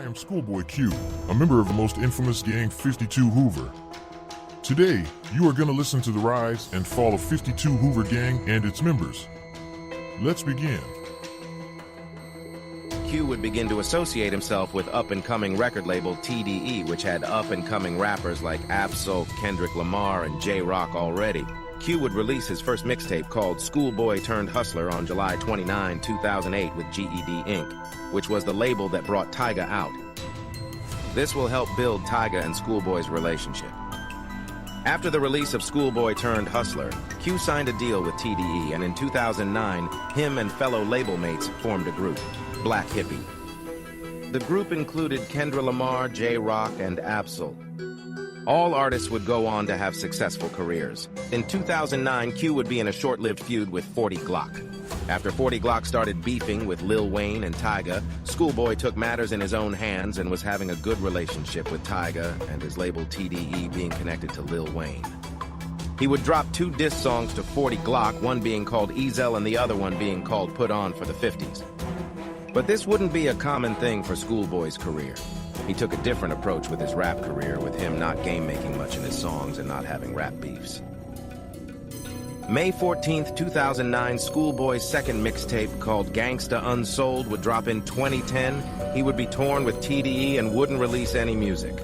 I am ScHoolboy Q, a member of the most infamous gang 52 Hoover. Today, you are going to listen to the rise and fall of 52 Hoover gang and its members. Let's begin. Q would begin to associate himself with up-and-coming record label TDE, which had up-and-coming rappers like Ab-Soul, Kendrick Lamar, and J-Rock already. Q would release his first mixtape called Schoolboy Turned Hustler on July 29, 2008 with GED Inc., which was the label that brought Tyga out. This will help build Tyga and Schoolboy's relationship. After the release of Schoolboy Turned Hustler, Q signed a deal with TDE, and in 2009, him and fellow label mates formed a group, Black Hippie. The group included Kendrick Lamar, J-Rock, and Ab-Soul. All artists would go on to have successful careers. In 2009, Q would be in a short-lived feud with 40 Glock. After 40 Glock started beefing with Lil Wayne and Tyga, Schoolboy took matters in his own hands and was having a good relationship with Tyga and his label TDE being connected to Lil Wayne. He would drop 2 diss songs to 40 Glock, one being called Ezel and the other one being called Put On for the 50s. But this wouldn't be a common thing for Schoolboy's career. He took a different approach with his rap career, with him not game-making much in his songs and not having rap beefs. May 14th, 2009, Schoolboy's second mixtape called Gangsta Unsold would drop in 2010. He would be torn with TDE and wouldn't release any music.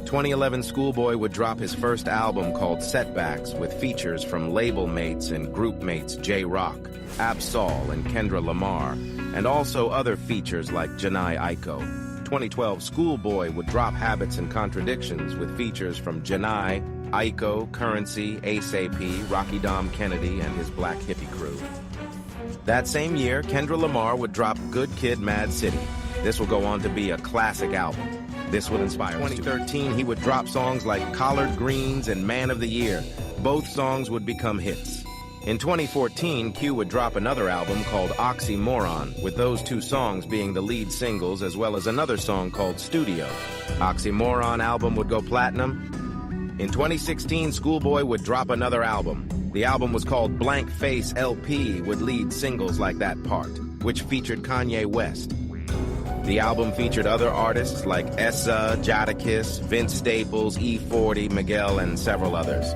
2011, Schoolboy would drop his first album called Setbacks with features from label mates and group mates J-Rock, Ab-Soul, and Kendrick Lamar, and also other features like Jhené Aiko. 2012, Schoolboy would drop Habits and Contradictions with features from Jhené, Aiko, Currency, ASAP, Rocky Dom Kennedy, and his Black Hippie crew. That same year, Kendrick Lamar would drop Good Kid, Mad City. This will go on to be a classic album. This would inspire us. 2013, he would drop songs like Collard Greens and Man of the Year. Both songs would become hits. In 2014, Q would drop another album called Oxymoron, with those 2 songs being the lead singles, as well as another song called Studio. Oxymoron album would go platinum. In 2016, Schoolboy would drop another album. The album was called Blank Face LP, with lead singles like That Part, which featured Kanye West. The album featured other artists like Essa, Jadakiss, Vince Staples, E40, Miguel, and several others.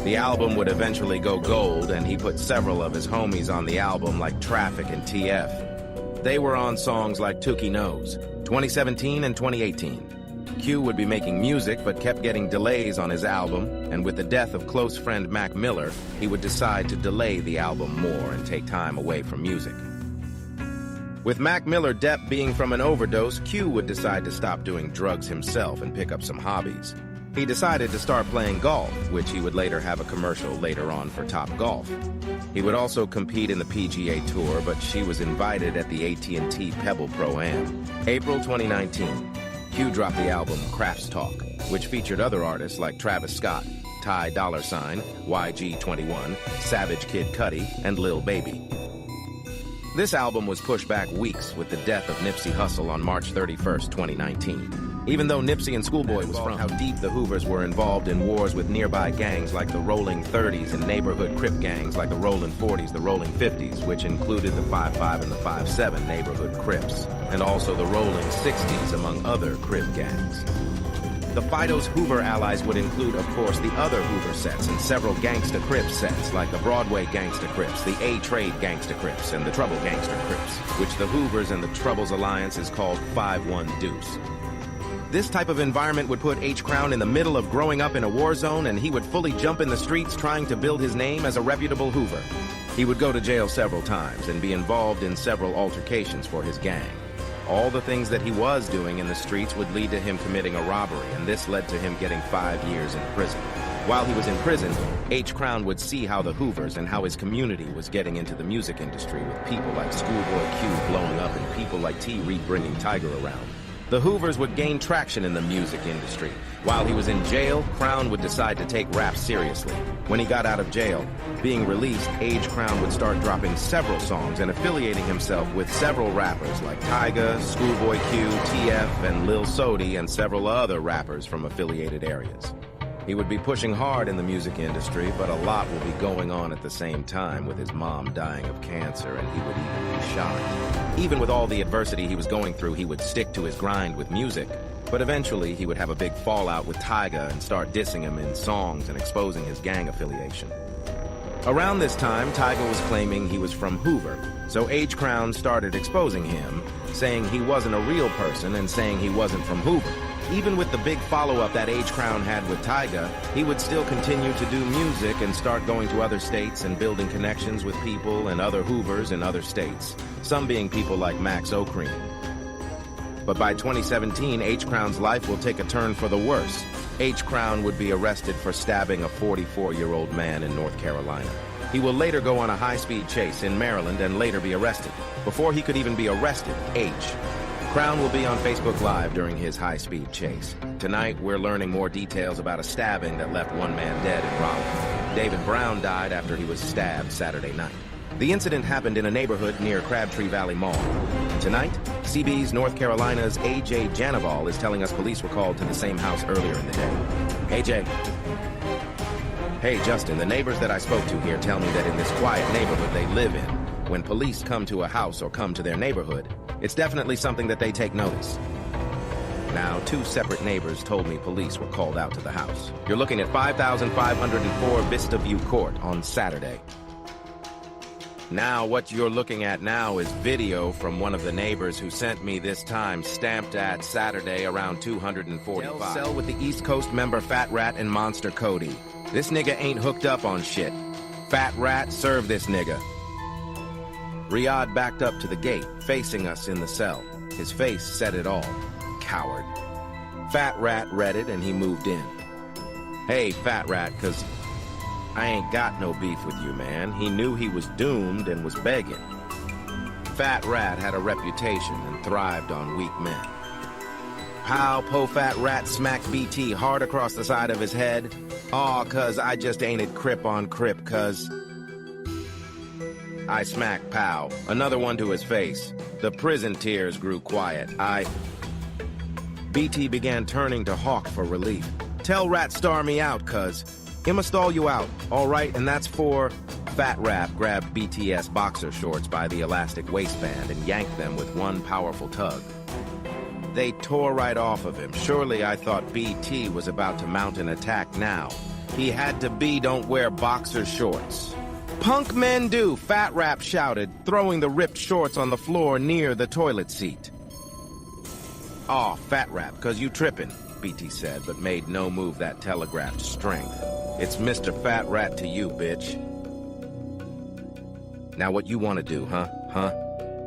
The album would eventually go gold, and he put several of his homies on the album like Traffic and TF. They were on songs like Tookie Knows. 2017 and 2018. Q would be making music but kept getting delays on his album, and with the death of close friend Mac Miller, he would decide to delay the album more and take time away from music. With Mac Miller death being from an overdose, Q would decide to stop doing drugs himself and pick up some hobbies. He decided to start playing golf, which he would later have a commercial later on for Top Golf. He would also compete in the PGA Tour, but she was invited at the AT&T Pebble Pro-Am. April 2019, Q dropped the album Crafts Talk, which featured other artists like Travis Scott, Ty Dolla $ign, YG21, Savage Kid Cudi, and Lil Baby. This album was pushed back weeks with the death of Nipsey Hussle on March 31st, 2019. Even though Nipsey and Schoolboy was from how deep the Hoovers were involved in wars with nearby gangs like the Rolling 30s and neighborhood Crip gangs like the Rolling 40s, the Rolling 50s, which included the 5-5 and the 5-7 neighborhood Crips, and also the Rolling 60s among other Crip gangs. The Fido's Hoover allies would include, of course, the other Hoover sets and several Gangsta Crips sets, like the Broadway Gangsta Crips, the A-Trade Gangsta Crips, and the Trouble Gangsta Crips, which the Hoovers and the Troubles Alliance is called 5-1 Deuce. This type of environment would put H-Crown in the middle of growing up in a war zone, and he would fully jump in the streets trying to build his name as a reputable Hoover. He would go to jail several times and be involved in several altercations for his gang. All the things that he was doing in the streets would lead to him committing a robbery, and this led to him getting 5 years in prison. While he was in prison, H-Crown would see how the Hoovers and how his community was getting into the music industry, with people like ScHoolboy Q blowing up and people like T-Reed bringing Tyga around. The Hoovers would gain traction in the music industry. While he was in jail, Crown would decide to take rap seriously. When he got out of jail, being released, Crown would start dropping several songs and affiliating himself with several rappers like Tyga, ScHoolboy Q, TF, and Lil Sodi, and several other rappers from affiliated areas. He would be pushing hard in the music industry, but a lot will be going on at the same time, with his mom dying of cancer, and he would even be shot. Even with all the adversity he was going through, he would stick to his grind with music. But eventually, he would have a big fallout with Tyga and start dissing him in songs and exposing his gang affiliation. Around this time, Tyga was claiming he was from Hoover, so H-Crown started exposing him, saying he wasn't a real person and saying he wasn't from Hoover. Even with the big follow-up that H-Crown had with Tyga, he would still continue to do music and start going to other states and building connections with people and other Hoovers in other states, some being people like Max O'Cream. But by 2017, H-Crown's life will take a turn for the worse. H-Crown would be arrested for stabbing a 44-year-old man in North Carolina. He will later go on a high-speed chase in Maryland and later be arrested. Before he could even be arrested, Crown will be on Facebook Live during his high-speed chase. Tonight, we're learning more details about a stabbing that left one man dead in Raleigh. David Brown died after he was stabbed Saturday night. The incident happened in a neighborhood near Crabtree Valley Mall. Tonight, CB's North Carolina's A.J. Janival is telling us police were called to the same house earlier in the day. AJ. Hey, Justin, the neighbors that I spoke to here tell me that in this quiet neighborhood they live in, when police come to a house or come to their neighborhood, it's definitely something that they take notice. Now, 2 separate neighbors told me police were called out to the house. You're looking at 5504 Vista View Court on Saturday. Now, what you're looking at now is video from one of the neighbors who sent me this time stamped at Saturday around 245. Cell with the East Coast member Fat Rat and Monster Cody. This nigga ain't hooked up on shit. Fat Rat, serve this nigga. Riyadh backed up to the gate, facing us in the cell. His face said it all. Coward. Fat Rat read it and he moved in. Hey, Fat Rat, 'cause I ain't got no beef with you, man. He knew he was doomed and was begging. Fat Rat had a reputation and thrived on weak men. How Po Fat Rat smacked BT hard across the side of his head? Aw, 'cause I just ain't it Crip on Crip, 'cause I smacked Pow, another one to his face. The prison tears grew quiet. BT began turning to Hawk for relief. Tell Rat star me out, 'cause I'ma stall you out, all right? And that's for... Fat Rat grabbed BTS boxer shorts by the elastic waistband and yanked them with one powerful tug. They tore right off of him. Surely I thought BT was about to mount an attack now. He had to be don't wear boxer shorts. Punk men do, Fat Rat shouted, throwing the ripped shorts on the floor near the toilet seat. Aw, Fat Rat, 'cause you trippin', BT said, but made no move that telegraphed strength. It's Mr. Fat Rat to you, bitch. Now what you want to do, huh?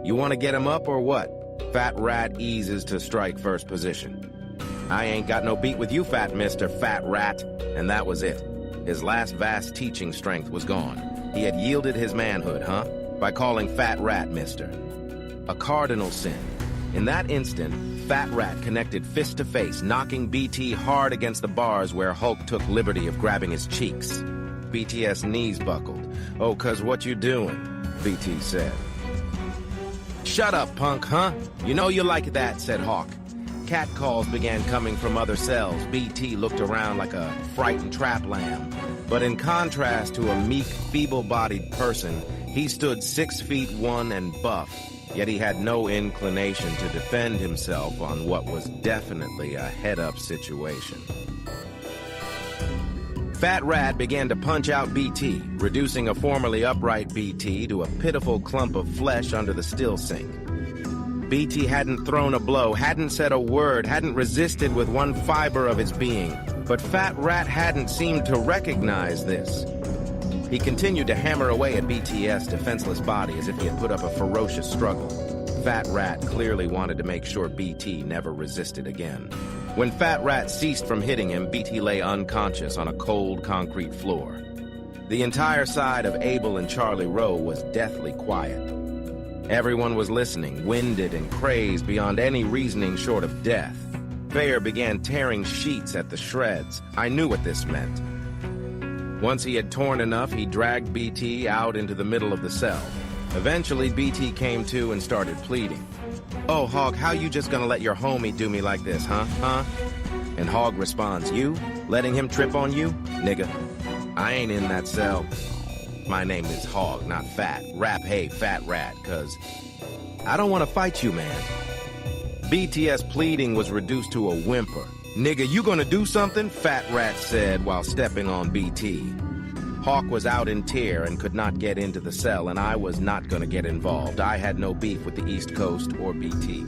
You want to get him up or what? Fat Rat eases to strike first position. I ain't got no beat with you, fat Mr. Fat Rat. And that was it. His last vast teaching strength was gone. He had yielded his manhood, by calling Fat Rat Mister. A cardinal sin. In that instant, Fat Rat connected fist to face, knocking BT hard against the bars where Hulk took liberty of grabbing his cheeks. BT's knees buckled. Oh, 'cause what you doing? BT said. Shut up, punk, You know you like that, said Hawk. Cat calls began coming from other cells. BT looked around like a frightened trap lamb. But in contrast to a meek, feeble-bodied person, he stood 6'1" and buff. Yet he had no inclination to defend himself on what was definitely a head-up situation. Fat Rat began to punch out BT, reducing a formerly upright BT to a pitiful clump of flesh under the still sink. BT hadn't thrown a blow, hadn't said a word, hadn't resisted with one fiber of his being. But Fat Rat hadn't seemed to recognize this. He continued to hammer away at BT's defenseless body as if he had put up a ferocious struggle. Fat Rat clearly wanted to make sure BT never resisted again. When Fat Rat ceased from hitting him, BT lay unconscious on a cold concrete floor. The entire side of Abel and Charlie Rowe was deathly quiet. Everyone was listening, winded and crazed beyond any reasoning short of death. Fair began tearing sheets at the shreds. I knew what this meant. Once he had torn enough, he dragged BT out into the middle of the cell. Eventually, BT came to and started pleading. Oh, Hog, how you just gonna let your homie do me like this, huh? And Hog responds, you? Letting him trip on you? Nigga, I ain't in that cell. My name is Hog, not Fat. Rap, hey, Fat Rat, cause I don't want to fight you, man. BTS pleading was reduced to a whimper. Nigga, you gonna do something? Fat Rat said while stepping on BT. Hawk was out in tear and could not get into the cell, and I was not gonna get involved. I had no beef with the East Coast or BT.